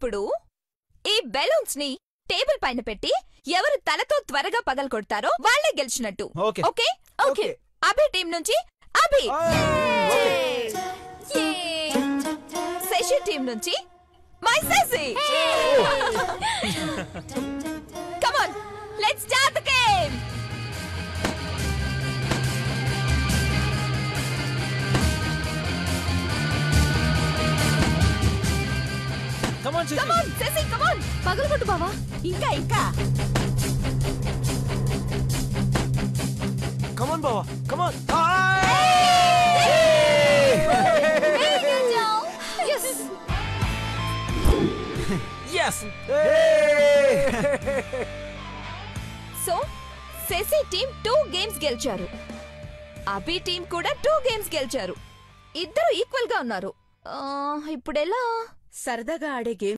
ఇప్పుడు ఈ బెలూన్స్ ని టేబుల్ పైన పెట్టి ఎవరు తలతో త్వరగా పగలగొడతారో వాళ్ళే గెలిచినట్టు. Okay okay. అభి టీం నుంచి అభి, శశి టీం నుంచి my Shashi. Come on, let's start the game. Come on, Come on, Ceci, come on. పగలగొట్టు బావా. ఇంకా. Come on, Baba. Come on. Yes. Yes. So, Ceci team 2 games గెలిచారు. అభి టీం కూడా 2 games గెలిచారు. ఇద్దరు equal గా ఉన్నారు. ఇప్పుడెలా? సరదాగా ఆడే గేమ్